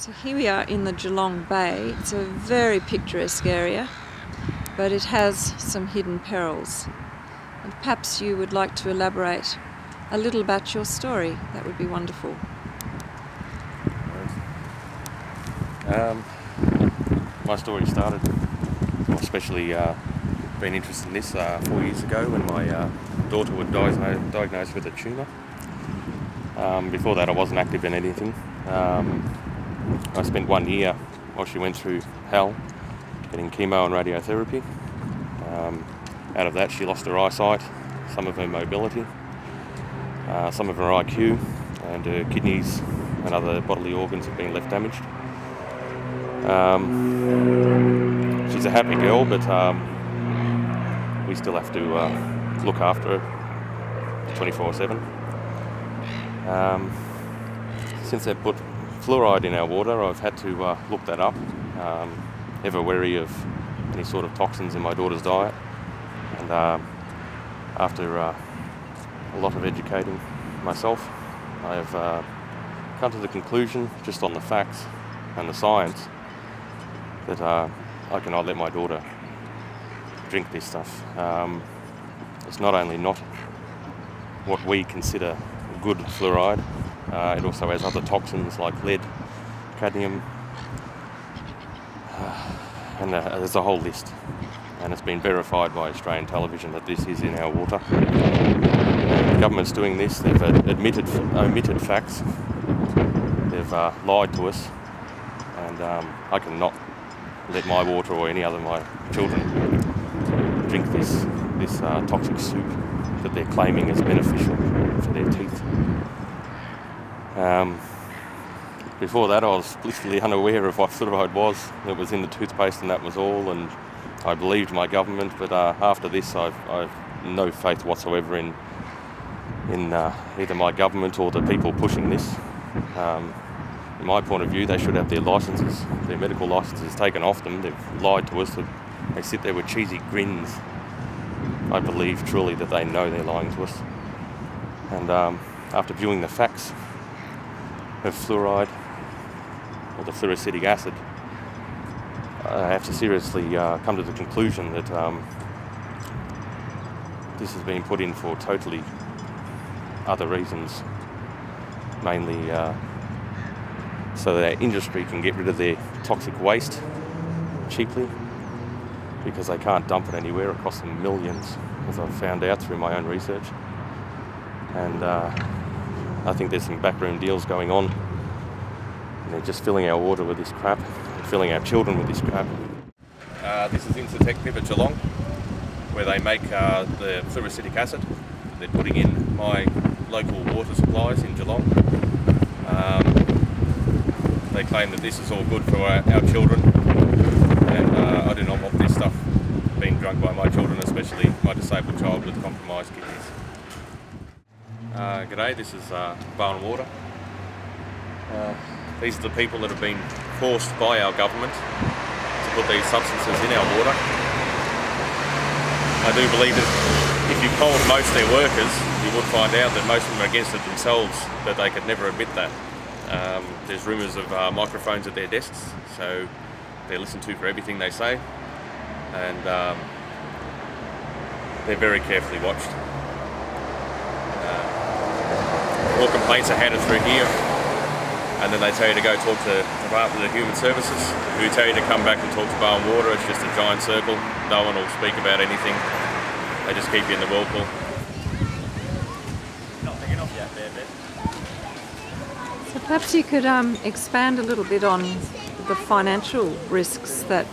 So here we are in the Geelong Bay. It's a very picturesque area, but it has some hidden perils. And perhaps you would like to elaborate a little about your story. That would be wonderful. My story started, especially being interested in this 4 years ago when my daughter was diagnosed with a tumour. Before that I wasn't active in anything. I spent 1 year while she went through hell getting chemo and radiotherapy. Out of that she lost her eyesight, some of her mobility, some of her IQ, and her kidneys and other bodily organs have been left damaged. She's a happy girl, but we still have to look after her 24/7. Since they've put fluoride in our water, I've had to look that up, ever wary of any sort of toxins in my daughter's diet. And after a lot of educating myself, I've come to the conclusion, just on the facts and the science, that I cannot let my daughter drink this stuff. It's not only not what we consider good fluoride, it also has other toxins like lead, cadmium, and there's a whole list. And it's been verified by Australian television that this is in our water. The government's doing this. They've omitted facts. They've lied to us, and I cannot let my water or any other of my children drink this toxic soup that they're claiming is beneficial for their teeth. Before that I was blissfully unaware of what fluoride was. It was in the toothpaste and that was all, and I believed my government, but after this I've no faith whatsoever in either my government or the people pushing this. In my point of view, they should have their licences, their medical licences taken off them. They've lied to us. They sit there with cheesy grins. I believe truly that they know they're lying to us. And after viewing the facts of fluoride, or the fluoric acid, I have to seriously come to the conclusion that this has been put in for totally other reasons, mainly so that our industry can get rid of their toxic waste cheaply, because they can't dump it anywhere. It costs them millions, as I've found out through my own research. And I think there's some backroom deals going on, and they're just filling our water with this crap, and filling our children with this crap. This is Intertechnic at Geelong, where they make the fluoric acid. They're putting in my local water supplies in Geelong. They claim that this is all good for our children, and I do not want this stuff being drunk by my children, especially my disabled child with compromised kidneys. G'day, this is Barn Water. These are the people that have been forced by our government to put these substances in our water. I do believe that if you polled most of their workers, you would find out that most of them are against it themselves, but they could never admit that. There's rumours of microphones at their desks, so they're listened to for everything they say, and they're very carefully watched. All complaints are handed through here, and then they tell you to go talk to the Department of Human Services, who tell you to come back and talk to Barn Water. It's just a giant circle. No one will speak about anything. They just keep you in the whirlpool. Not big enough yet, baby. So perhaps you could expand a little bit on the financial risks that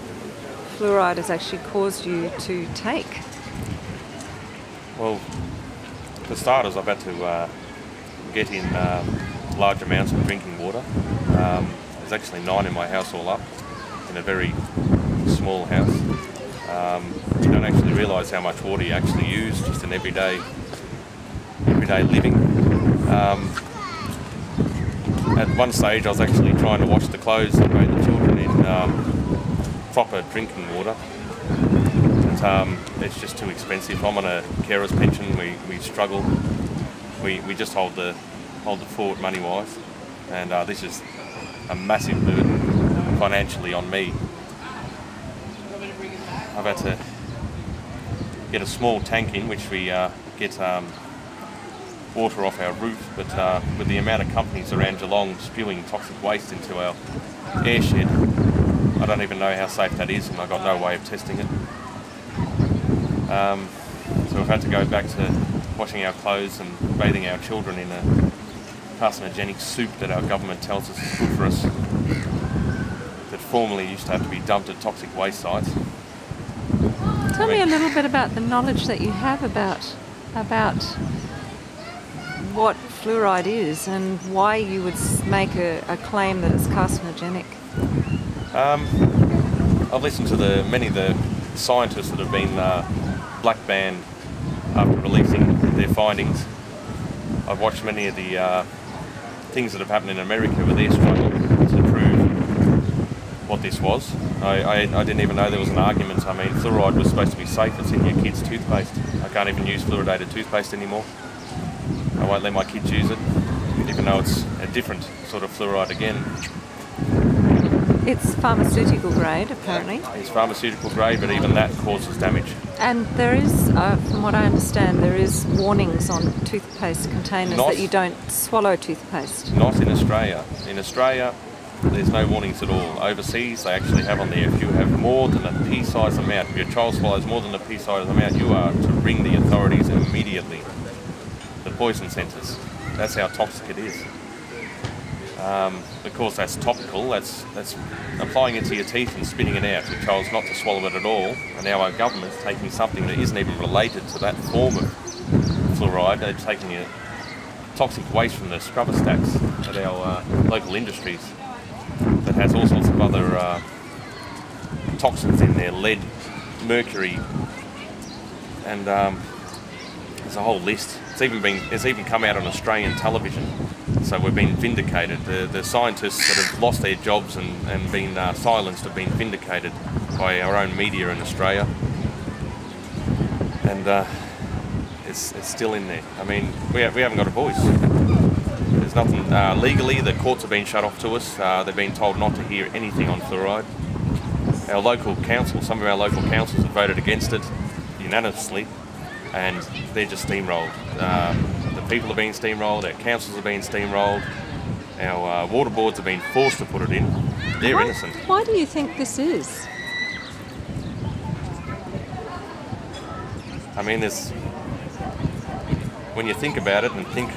fluoride has actually caused you to take. Well, for starters, I've had to get in large amounts of drinking water. There's actually 9 in my house all up, in a very small house. You don't actually realise how much water you actually use just in everyday living. At one stage I was actually trying to wash the clothes and bathe the children in proper drinking water. But it's just too expensive. I'm on a carer's pension. We struggle. We just hold the fort money-wise, and this is a massive burden financially on me. I've had to get a small tank in, which we get water off our roof, but with the amount of companies around Geelong spewing toxic waste into our airshed, I don't even know how safe that is, and I've got no way of testing it. So we've had to go back to washing our clothes and bathing our children in a carcinogenic soup that our government tells us is good for us, that formerly used to have to be dumped at toxic waste sites. Tell me a little bit about the knowledge that you have about what fluoride is and why you would make a claim that it's carcinogenic. I've listened to many of the scientists that have been black banned after releasing their findings. I've watched many of the things that have happened in America with their struggle to prove what this was. I didn't even know there was an argument. I mean, fluoride was supposed to be safe. It's in your kids' toothpaste. I can't even use fluoridated toothpaste anymore. I won't let my kids use it, even though it's a different sort of fluoride again. It's pharmaceutical grade, apparently. It's pharmaceutical grade, but even that causes damage. And there is, from what I understand, there is warnings on toothpaste containers that you don't swallow toothpaste. Not in Australia. In Australia, there's no warnings at all. Overseas, they actually have on there, if you have more than a pea-sized amount, if your child swallows more than a pea-sized amount, you are to ring the authorities immediately. The poison centres. That's how toxic it is. Of course, that's topical. That's applying it to your teeth and spitting it out. Your child's not to swallow it at all. And now our government's taking something that isn't even related to that form of fluoride. They're taking toxic waste from the scrubber stacks at our local industries that has all sorts of other toxins in there, lead, mercury, and there's a whole list. It's even come out on Australian television, so we've been vindicated. The scientists that have lost their jobs and been silenced have been vindicated by our own media in Australia, and it's still in there. I mean, we haven't got a voice. There's nothing legally. The courts have been shut off to us. They've been told not to hear anything on fluoride. Our local council, some of our local councils have voted against it unanimously, and they're just steamrolled. The people are being steamrolled, our councils are being steamrolled, our water boards have been forced to put it in. They're innocent. Why do you think this is? I mean, when you think about it and think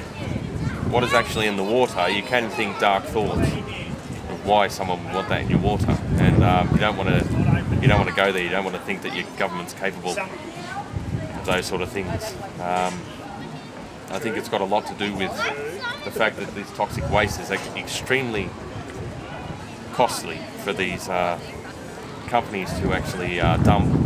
what is actually in the water, you can think dark thoughts of why someone would want that in your water, and you don't want to go there. You don't want to think that your government's capable of those sort of things. I think it's got a lot to do with the fact that this toxic waste is actually extremely costly for these companies to actually dump